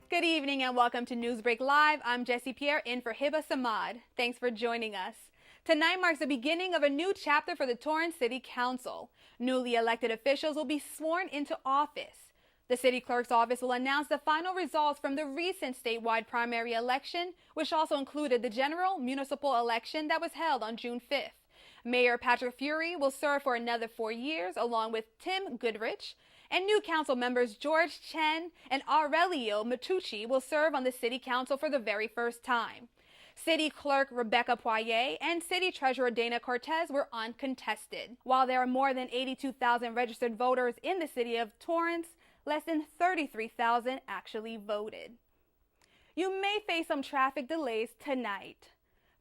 Good evening and welcome to NEWSBREAK Live. I'm Jessie Pierre in for Hiba Samad. Thanks for joining us. Tonight marks the beginning of a new chapter for the Torrance City Council. Newly elected officials will be sworn into office. The city clerk's office will announce the final results from the recent statewide primary election, which also included the general municipal election that was held on June 5th. Mayor Patrick Fury will serve for another 4 years, along with Tim Goodrich, and new council members George Chen and Aurelio Matucci will serve on the city council for the very first time. City Clerk Rebecca Poirier and City Treasurer Dana Cortez were uncontested. While there are more than 82,000 registered voters in the city of Torrance, less than 33,000 actually voted. You may face some traffic delays tonight.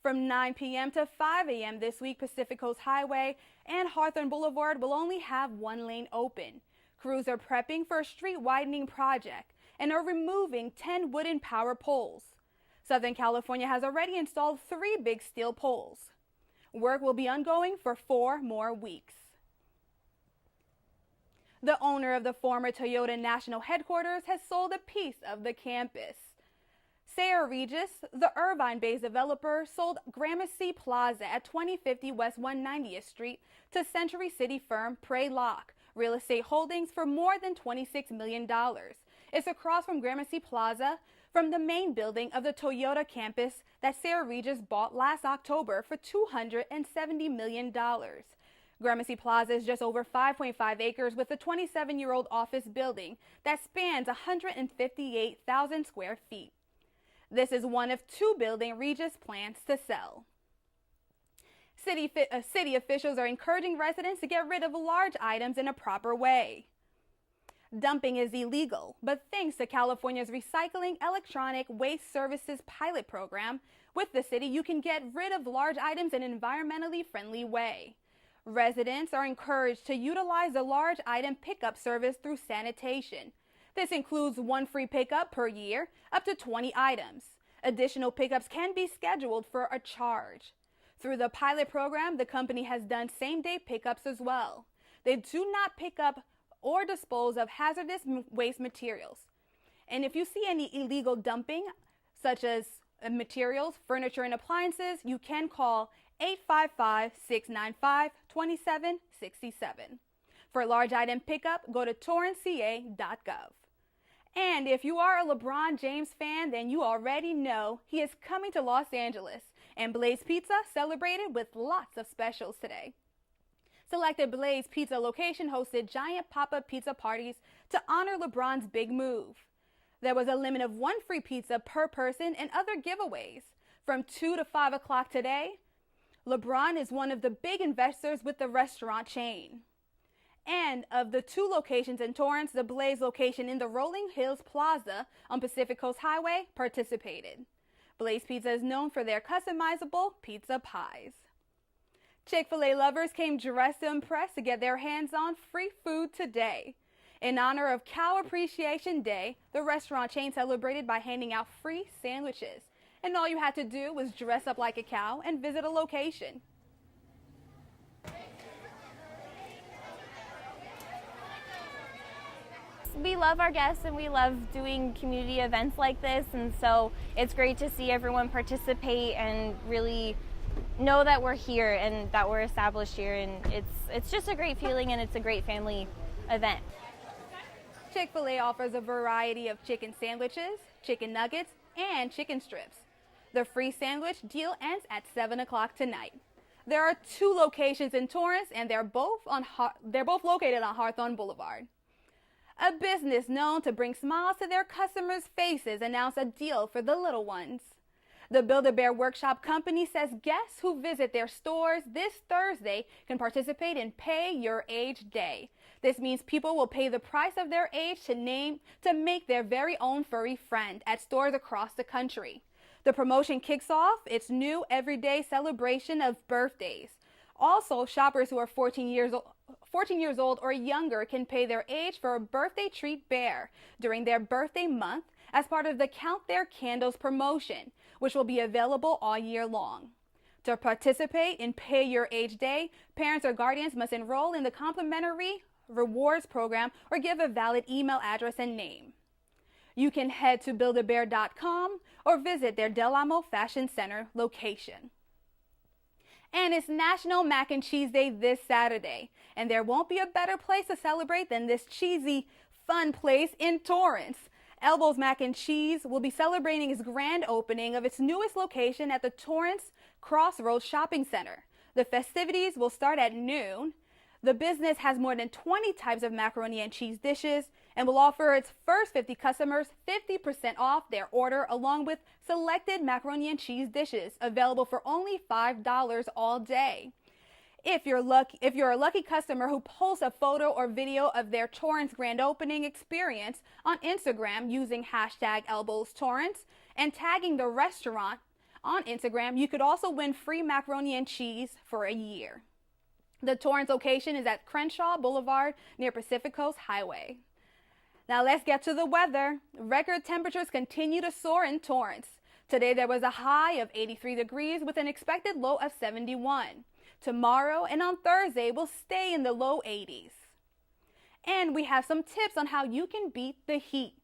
From 9 p.m. to 5 a.m. this week, Pacific Coast Highway and Hawthorne Boulevard will only have one lane open. Crews are prepping for a street widening project and are removing 10 wooden power poles. Southern California has already installed 3 big steel poles. Work will be ongoing for 4 more weeks. The owner of the former Toyota National Headquarters has sold a piece of the campus. Sarah Regis, the Irvine-based developer, sold Gramercy Plaza at 2050 West 190th Street to Century City firm Praylock Real Estate Holdings for more than $26 million. It's across from Gramercy Plaza from the main building of the Toyota campus that Sarah Regis bought last October for $270 million. Gramercy Plaza is just over 5.5 acres with a 27-year-old office building that spans 158,000 square feet. This is one of 2 buildings Regis plans to sell. City officials are encouraging residents to get rid of large items in a proper way. Dumping is illegal, but thanks to California's Recycling Electronic Waste Services pilot program, with the city you can get rid of large items in an environmentally friendly way. Residents are encouraged to utilize the large item pickup service through sanitation. This includes 1 free pickup per year, up to 20 items. Additional pickups can be scheduled for a charge. Through the pilot program, the company has done same-day pickups as well. They do not pick up or dispose of hazardous waste materials. And if you see any illegal dumping, such as materials, furniture, and appliances, you can call 855-695-2767. For large item pickup, go to torranceca.gov. And if you are a LeBron James fan, then you already know he is coming to Los Angeles, and Blaze Pizza celebrated with lots of specials today. Selected Blaze Pizza location hosted giant pop-up pizza parties to honor LeBron's big move. There was a limit of 1 free pizza per person and other giveaways. From 2 to 5 o'clock today, LeBron is one of the big investors with the restaurant chain. And of the 2 locations in Torrance, the Blaze location in the Rolling Hills Plaza on Pacific Coast Highway participated. Blaze Pizza is known for their customizable pizza pies. Chick-Fil-A lovers came dressed to impress to get their hands on free food today. In honor of Cow Appreciation Day, the restaurant chain celebrated by handing out free sandwiches. And all you had to do was dress up like a cow and visit a location. We love our guests and we love doing community events like this, and so it's great to see everyone participate and really know that we're here and that we're established here, and it's just a great feeling and it's a great family event. Chick-fil-A offers a variety of chicken sandwiches, chicken nuggets, and chicken strips. The free sandwich deal ends at 7 o'clock tonight. There are 2 locations in Torrance, and they're both located on Hawthorne Boulevard. A business known to bring smiles to their customers' faces announced a deal for the little ones. The Build-A-Bear Workshop Company says guests who visit their stores this Thursday can participate in Pay Your Age Day. This means people will pay the price of their age to make their very own furry friend at stores across the country. The promotion kicks off its new everyday celebration of birthdays. Also, shoppers who are 14 years old or younger can pay their age for a birthday treat bear during their birthday month as part of the Count Their Candles promotion, which will be available all year long. To participate in Pay Your Age Day, parents or guardians must enroll in the complimentary rewards program or give a valid email address and name. You can head to buildabear.com or visit their Del Amo Fashion Center location. And it's National Mac and Cheese Day this Saturday, and there won't be a better place to celebrate than this cheesy, fun place in Torrance. Elbows Mac and Cheese will be celebrating its grand opening of its newest location at the Torrance Crossroads Shopping Center. The festivities will start at noon. The business has more than 20 types of macaroni and cheese dishes and will offer its first 50 customers 50% off their order, along with selected macaroni and cheese dishes available for only $5 all day. If you're a lucky customer who posts a photo or video of their Torrance grand opening experience on Instagram using hashtag #ElbowsTorrance and tagging the restaurant on Instagram, you could also win free macaroni and cheese for a year. The Torrance location is at Crenshaw Boulevard near Pacific Coast Highway. Now let's get to the weather. Record temperatures continue to soar in Torrance. Today there was a high of 83 degrees with an expected low of 71. Tomorrow and on Thursday will stay in the low 80s. And we have some tips on how you can beat the heat.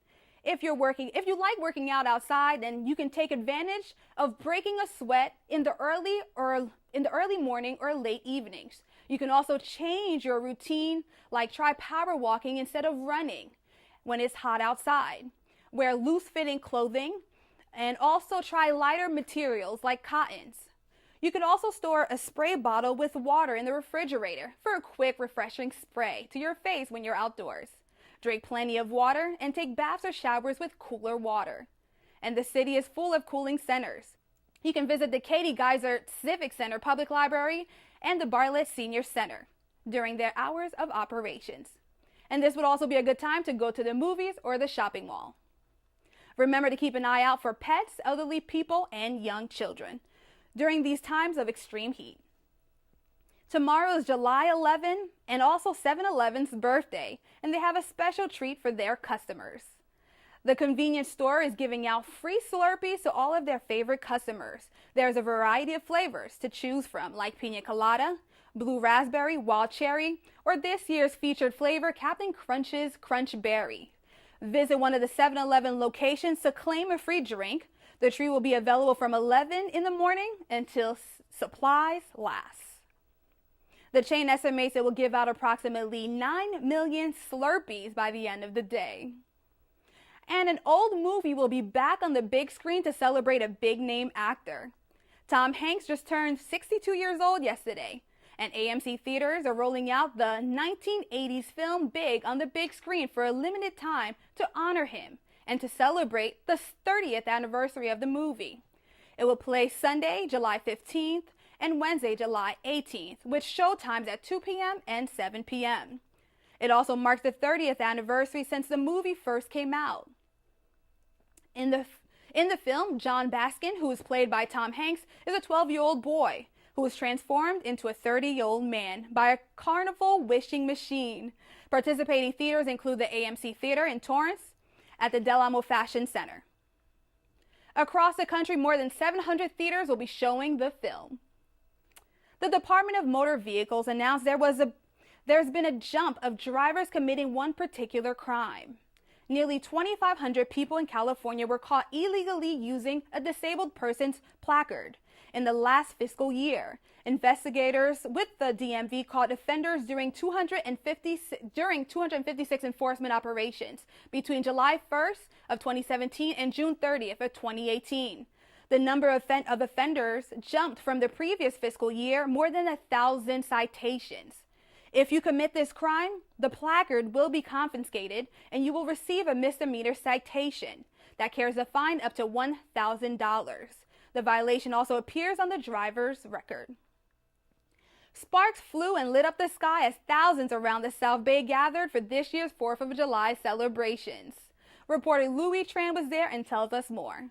If you like working out outside, then you can take advantage of breaking a sweat in the early morning or late evenings. You can also change your routine, like try power walking instead of running when it's hot outside. Wear loose-fitting clothing and also try lighter materials like cottons. You could also store a spray bottle with water in the refrigerator for a quick, refreshing spray to your face when you're outdoors. Drink plenty of water and take baths or showers with cooler water. And the city is full of cooling centers. You can visit the Katie Geyser Civic Center Public Library and the Bartlett Senior Center during their hours of operations. And this would also be a good time to go to the movies or the shopping mall. Remember to keep an eye out for pets, elderly people, and young children during these times of extreme heat. Tomorrow is July 11 and also 7-Eleven's birthday, and they have a special treat for their customers. The convenience store is giving out free Slurpees to all of their favorite customers. There's a variety of flavors to choose from, like pina colada, blue raspberry, wild cherry, or this year's featured flavor, Captain Crunch's Crunch Berry. Visit one of the 7-Eleven locations to claim a free drink. The treat will be available from 11 in the morning until supplies last. The chain estimates it will give out approximately 9 million Slurpees by the end of the day. And an old movie will be back on the big screen to celebrate a big-name actor. Tom Hanks just turned 62 years old yesterday, and AMC theaters are rolling out the 1980s film Big on the big screen for a limited time to honor him and to celebrate the 30th anniversary of the movie. It will play Sunday, July 15th, and Wednesday, July 18th, with show times at 2 p.m. and 7 p.m. It also marks the 30th anniversary since the movie first came out. In the film, John Baskin, who is played by Tom Hanks, is a 12-year-old boy who was transformed into a 30-year-old man by a carnival wishing machine. Participating theaters include the AMC Theater in Torrance at the Del Amo Fashion Center. Across the country, more than 700 theaters will be showing the film. The Department of Motor Vehicles announced there's been a jump of drivers committing one particular crime. Nearly 2,500 people in California were caught illegally using a disabled person's placard in the last fiscal year. Investigators with the DMV caught offenders during 256 enforcement operations between July 1st of 2017 and June 30th of 2018. The number of offenders jumped from the previous fiscal year, more than 1,000 citations. If you commit this crime, the placard will be confiscated and you will receive a misdemeanor citation that carries a fine up to $1,000. The violation also appears on the driver's record. Sparks flew and lit up the sky as thousands around the South Bay gathered for this year's 4th of July celebrations. Reporter Louis Tran was there and tells us more.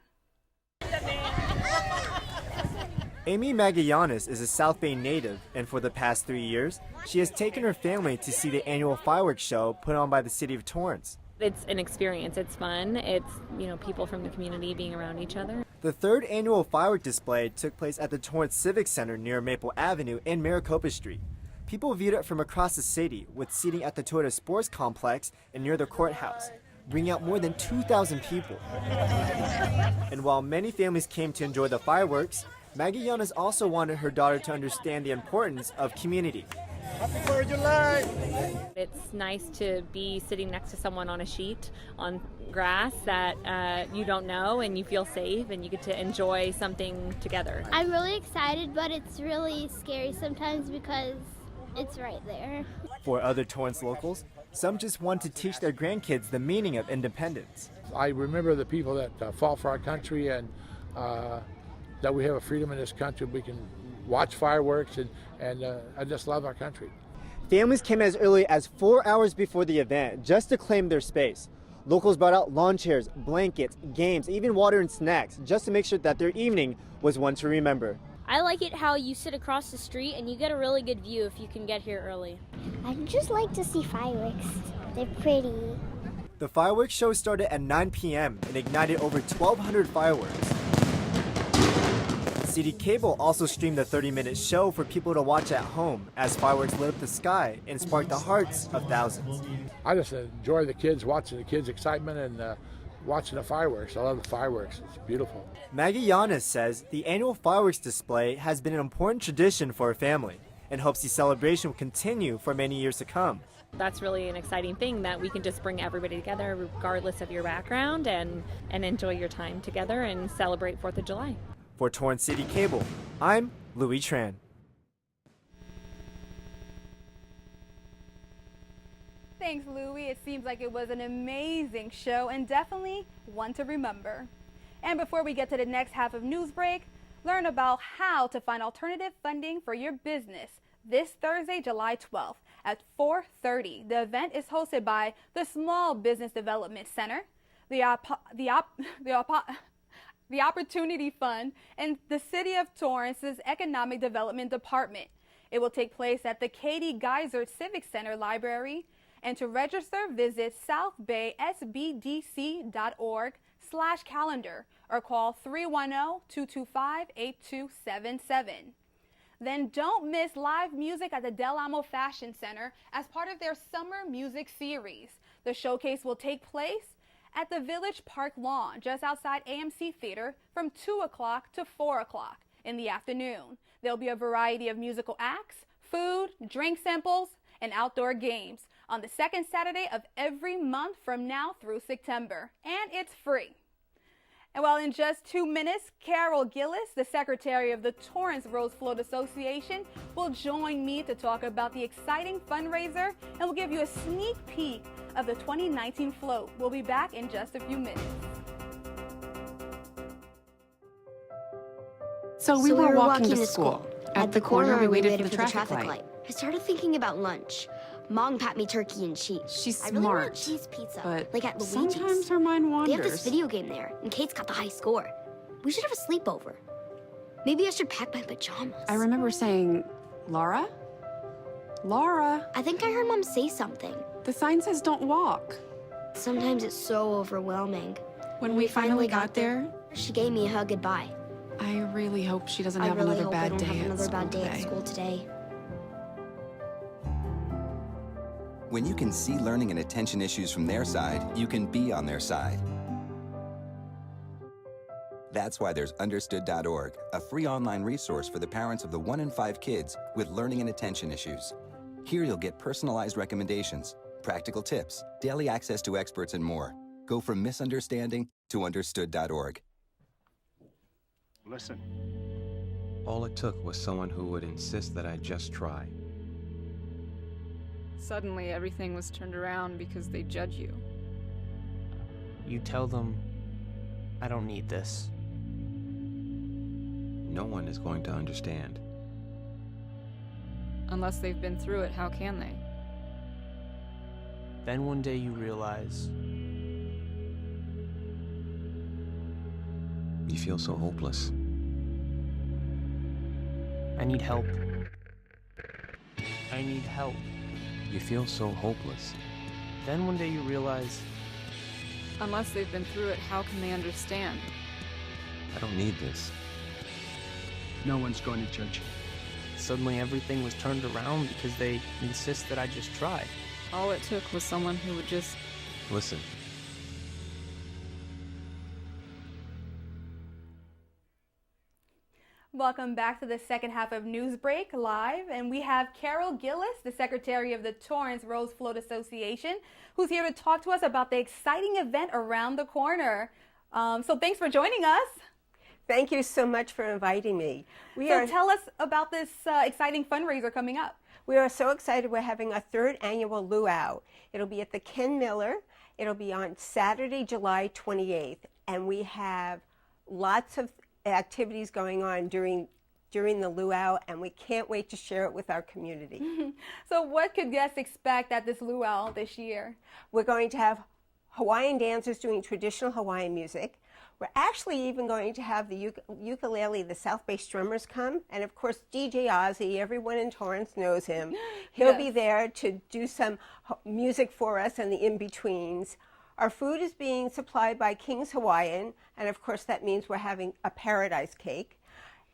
Amy Magallanes is a South Bay native, and for the past 3 years, she has taken her family to see the annual fireworks show put on by the city of Torrance. It's an experience. It's fun. It's, people from the community being around each other. The third annual fireworks display took place at the Torrance Civic Center near Maple Avenue and Maricopa Street. People viewed it from across the city, with seating at the Toyota Sports Complex and near the courthouse. bringing out more than 2,000 people. And while many families came to enjoy the fireworks, Maggie Yanis also wanted her daughter to understand the importance of community. Happy 4th of July! It's nice to be sitting next to someone on a sheet on grass that you don't know, and you feel safe and you get to enjoy something together. I'm really excited, but it's really scary sometimes because it's right there. For other Torrance locals, some just want to teach their grandkids the meaning of independence. I remember the people that fought for our country, and that we have a freedom in this country. We can watch fireworks, and I just love our country. Families came as early as 4 hours before the event just to claim their space. Locals brought out lawn chairs, blankets, games, even water and snacks just to make sure that their evening was one to remember. I like it how you sit across the street and you get a really good view if you can get here early. I just like to see fireworks. They're pretty. The fireworks show started at 9 p.m. and ignited over 1,200 fireworks. City Cable also streamed the 30-minute show for people to watch at home as fireworks lit up the sky and sparked the hearts of thousands. I just enjoy the kids, watching the kids' excitement, and watching the fireworks. I love the fireworks. It's beautiful. Maggie Yanis says the annual fireworks display has been an important tradition for her family and hopes the celebration will continue for many years to come. That's really an exciting thing, that we can just bring everybody together regardless of your background and enjoy your time together and celebrate 4th of July. For Torrance City Cable, I'm Louis Tran. Thanks, Louis. It seems like it was an amazing show and definitely one to remember. And before we get to the next half of Newsbreak, learn about how to find alternative funding for your business this Thursday, July 12th at 4:30. The event is hosted by the Small Business Development Center, the Opportunity Fund, and the City of Torrance's Economic Development Department. It will take place at the Katie Geiser Civic Center Library. And to register, visit southbaysbdc.org/calendar or call 310-225-8277. Then don't miss live music at the Del Amo Fashion Center as part of their summer music series. The showcase will take place at the Village Park Lawn just outside AMC Theater from 2 o'clock to 4 o'clock in the afternoon. There'll be a variety of musical acts, food, drink samples, and outdoor games on the second Saturday of every month from now through September, and it's free. And while in just 2 minutes, Carol Gilles, the secretary of the Torrance Rose Float Association, will join me to talk about the exciting fundraiser and will give you a sneak peek of the 2019 float. We'll be back in just a few minutes. So we were walking to school. At the corner, we waited for the traffic light. I started thinking about lunch. Mom packed me turkey and cheese. She's I really smart, want cheese pizza, but like at Luigi's. sometimes her mind wanders. They have this video game there, and Kate's got the high score. We should have a sleepover. Maybe I should pack my pajamas. I remember saying, Laura? Laura? I think I heard Mom say something. The sign says don't walk. Sometimes it's so overwhelming. When we finally got there, she gave me a hug goodbye. I really hope she doesn't I have really another hope I bad don't day have at another school bad day at today. school today. When you can see learning and attention issues from their side, you can be on their side. That's why there's Understood.org, a free online resource for the parents of the 1 in 5 kids with learning and attention issues. Here you'll get personalized recommendations, practical tips, daily access to experts, and more. Go from misunderstanding to Understood.org. Listen. All it took was someone who would insist that I just try. Suddenly, everything was turned around because they judge you. You tell them, I don't need this. No one is going to understand. Unless they've been through it, how can they? Then one day you realize You feel so hopeless. I need help. I need help. You feel so hopeless. Then one day you realize, unless they've been through it, how can they understand? I don't need this. no one's going to judge you. Suddenly everything was turned around because they insist that I just try. All it took was someone who would just listen. Welcome back to the second half of NEWSBREAK Live. And we have Carol Gilles, the Secretary of the Torrance Rose Float Association, who's here to talk to us about the exciting event around the corner. So thanks for joining us. Thank you so much for inviting me. Tell us about this exciting fundraiser coming up. We are so excited. We're having our third annual luau. It'll be at the Ken Miller. It'll be on Saturday, July 28th. And we have lots of activities going on during the luau, and we can't wait to share it with our community. So what could guests expect at this luau this year? We're going to have Hawaiian dancers doing traditional Hawaiian music. We're actually even going to have the ukulele, the South Bay Strummers come, and of course DJ Ozzy, everyone in Torrance knows him. He'll be there to do some music for us and the in-betweens. Our food is being supplied by King's Hawaiian, and of course that means we're having a paradise cake.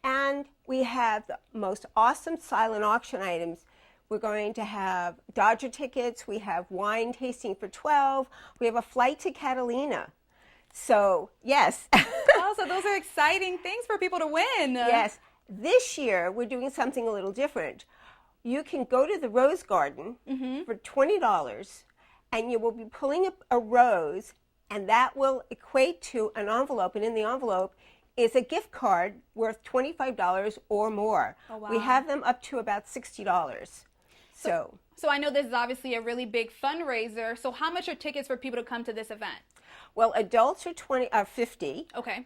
And we have the most awesome silent auction items. We're going to have Dodger tickets, we have wine tasting for 12, we have a flight to Catalina. So, yes. Oh, so those are exciting things for people to win. Yes. This year, we're doing something a little different. You can go to the Rose Garden for $20, and you will be pulling up a rose, and that will equate to an envelope, and in the envelope is a gift card worth $25 or more. Oh, wow. We have them up to about $60. So I know this is obviously a really big fundraiser. So how much are tickets for people to come to this event? Well, adults are 50. Okay.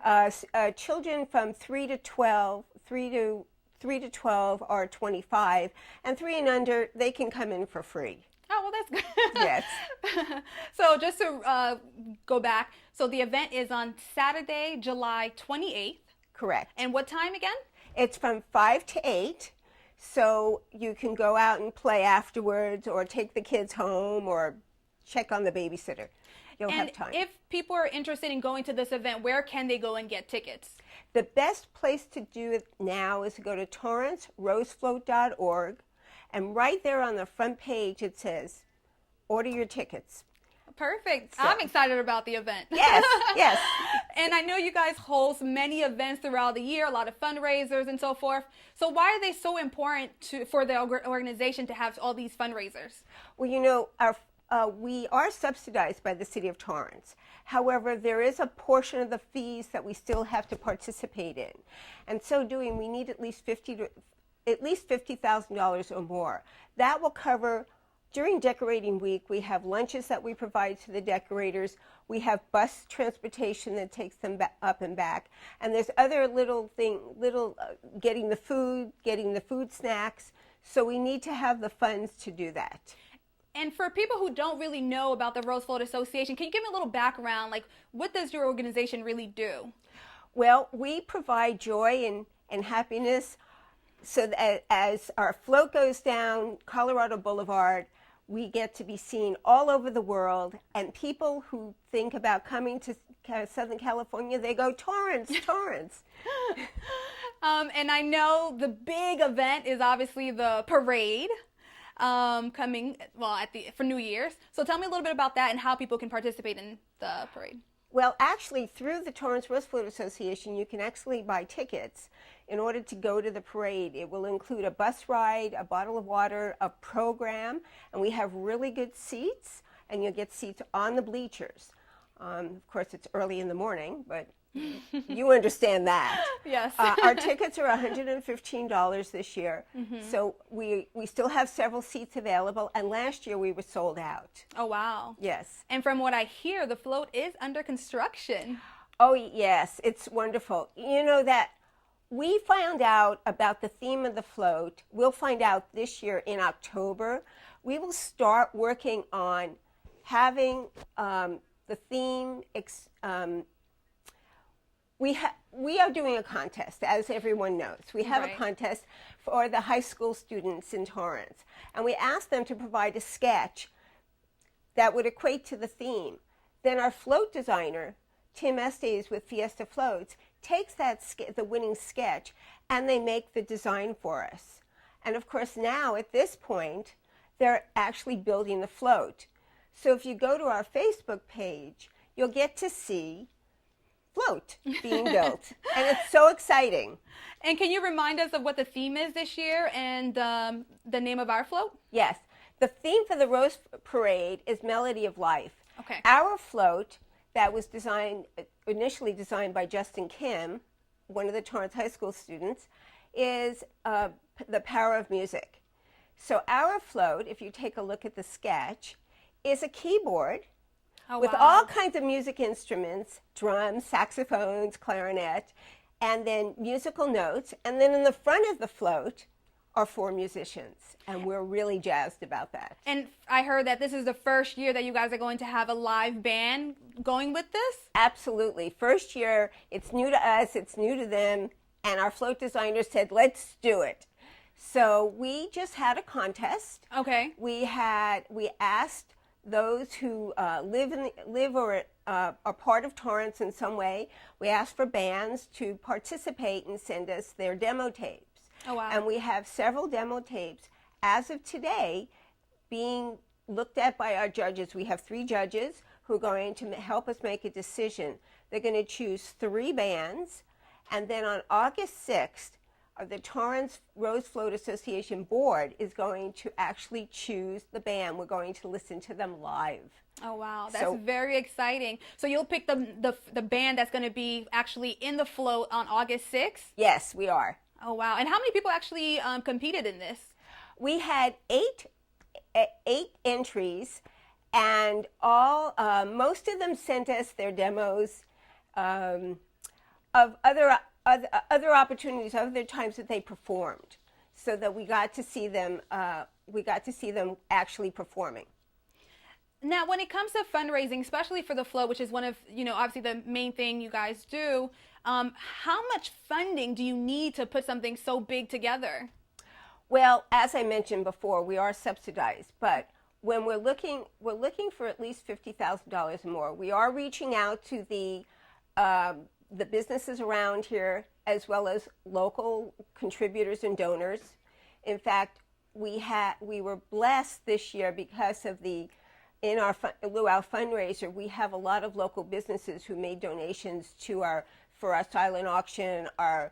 Children from 3 to 12 are 25, and 3 and under, they can come in for free. Oh, well, that's good. Yes. So just to go back, so the event is on Saturday, July 28th. Correct. And what time again? It's from 5 to 8. So you can go out and play afterwards, or take the kids home, or check on the babysitter. You'll have time. If people are interested in going to this event, where can they go and get tickets? The best place to do it now is to go to torrancerosefloat.org, and right there on the front page it says, order your tickets. Perfect. So, I'm excited about the event. Yes, yes. And I know you guys host many events throughout the year, a lot of fundraisers and so forth. So why are they so important for the organization to have all these fundraisers? Well, you know, we are subsidized by the City of Torrance. However, there is a portion of the fees that we still have to participate in. And so doing, we need at least $50,000 or more. That will cover, during decorating week, we have lunches that we provide to the decorators. We have bus transportation that takes them up and back. And there's other getting the food snacks. So we need to have the funds to do that. And for people who don't really know about the Rose Float Association, can you give me a little background? Like, what does your organization really do? Well, we provide joy and happiness so that as our float goes down Colorado Boulevard, we get to be seen all over the world. And people who think about coming to Southern California, they go, Torrance, Torrance. And I know the big event is obviously the parade. Coming for New Year's. So tell me a little bit about that and how people can participate in the parade. Well, actually, through the Torrance Rose Float Association, you can actually buy tickets in order to go to the parade. It will include a bus ride, a bottle of water, a program, and we have really good seats, and you'll get seats on the bleachers. Of course, it's early in the morning, but you understand that. Yes. Our tickets are $115 this year. So we still have several seats available, and last year we were sold out. Oh, wow. Yes. And from what I hear, the float is under construction. Oh, yes. It's wonderful. You know that we found out about the theme of the float. We'll find out this year in October. We will start working on having the theme we are doing a contest, as everyone knows. We have a contest for the high school students in Torrance. And we asked them to provide a sketch that would equate to the theme. Then our float designer, Tim Estes with Fiesta Floats, takes the winning sketch, and they make the design for us. And of course now, at this point, they're actually building the float. So if you go to our Facebook page, you'll get to see float being built. And it's so exciting. And can you remind us of what the theme is this year and the name of our float? Yes. The theme for the Rose Parade is Melody of Life. Okay. Our float that was initially designed by Justin Kim, one of the Torrance High School students, is the power of music. So our float, if you take a look at the sketch, is a keyboard with all kinds of music instruments, drums, saxophones, clarinet, and then musical notes. And then in the front of the float are 4 musicians. And we're really jazzed about that. And I heard that this is the first year that you guys are going to have a live band going with this? Absolutely. First year, it's new to us, it's new to them, and our float designer said, let's do it. So we just had a contest. Okay. We asked those who live or are part of Torrance in some way. We asked for bands to participate and send us their demo tapes. Oh, wow. And we have several demo tapes as of today being looked at by our judges. We have 3 judges who are going to help us make a decision. They're going to choose 3 bands, and then on August 6th, the Torrance Rose Float Association board is going to actually choose the band. We're going to listen to them live. Oh, wow. That's very exciting. So you'll pick the band that's going to be actually in the float on August 6th? Yes, we are. Oh, wow. And how many people actually competed in this? We had 8 entries, and most of them sent us their demos of other opportunities, other times that they performed, so that we got to see them. Actually performing. Now, when it comes to fundraising, especially for the float, which is one of, obviously the main thing you guys do, how much funding do you need to put something so big together? Well, as I mentioned before, we are subsidized, but when we're looking for at least $50,000 more. We are reaching out to the businesses around here, as well as local contributors and donors. In fact, we were blessed this year because of in our Luau fundraiser, we have a lot of local businesses who made donations for our silent auction, our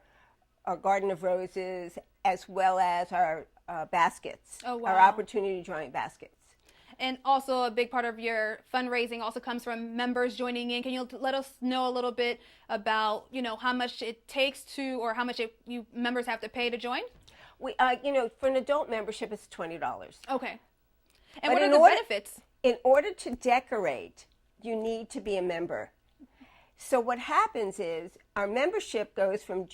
Garden of Roses, as well as our baskets, our opportunity drawing baskets. And also a big part of your fundraising also comes from members joining in. Can you let us know a little bit about, how much it takes to, or how much you members have to pay to join? We, for an adult membership, it's $20. Okay. And what are the benefits? In order to decorate, you need to be a member. So what happens is our membership goes from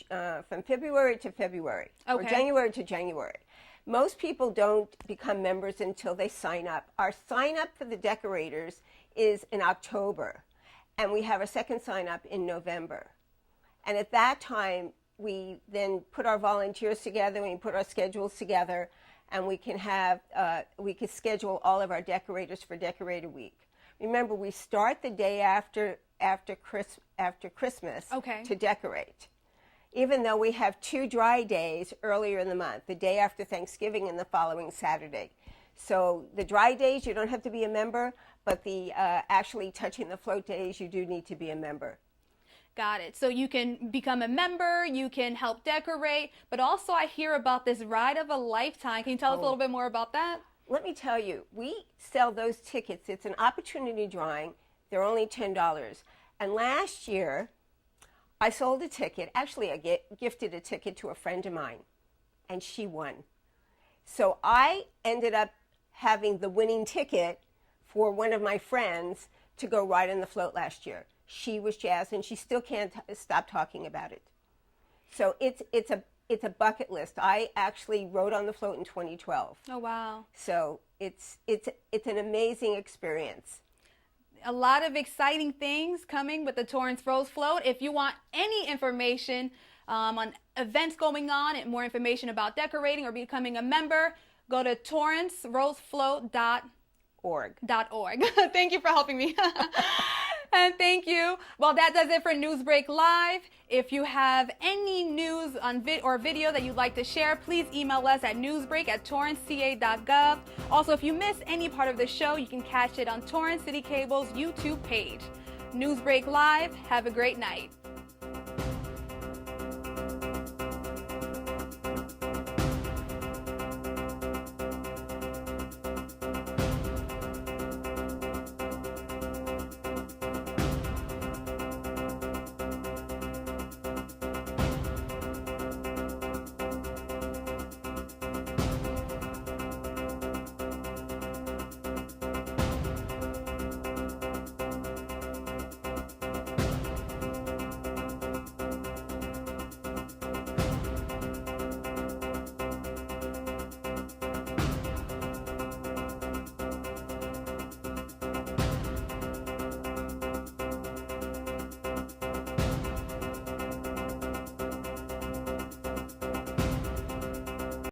February to February, or January to January. Most people don't become members until they sign up. Our sign up for the decorators is in October, and we have a second sign up in November. And at that time, we then put our volunteers together, we put our schedules together, and we can schedule all of our decorators for Decorator Week. Remember, we start the day after Christmas to decorate. Even though we have 2 dry days earlier in the month, the day after Thanksgiving and the following Saturday. So the dry days, you don't have to be a member, but the actually touching the float days, you do need to be a member. Got it. So you can become a member, you can help decorate, but also I hear about this ride of a lifetime. Can you tell us a little bit more about that? Let me tell you, we sell those tickets. It's an opportunity drawing. They're only $10. And last year, I sold a ticket. Actually, I gifted a ticket to a friend of mine, and she won. So I ended up having the winning ticket for one of my friends to go ride on the float last year. She was jazzed, and she still can't stop talking about it. So it's a bucket list. I actually rode on the float in 2012. Oh, wow. So it's an amazing experience. A lot of exciting things coming with the Torrance Rose Float. If you want any information on events going on and more information about decorating or becoming a member, go to torrancerosefloat.org. Thank you for helping me. And thank you. Well, that does it for NewsBreak Live. If you have any news on or video that you'd like to share, please email us at newsbreak@torranceca.gov. Also, if you miss any part of the show, you can catch it on Torrance City Cable's YouTube page. NewsBreak Live. Have a great night.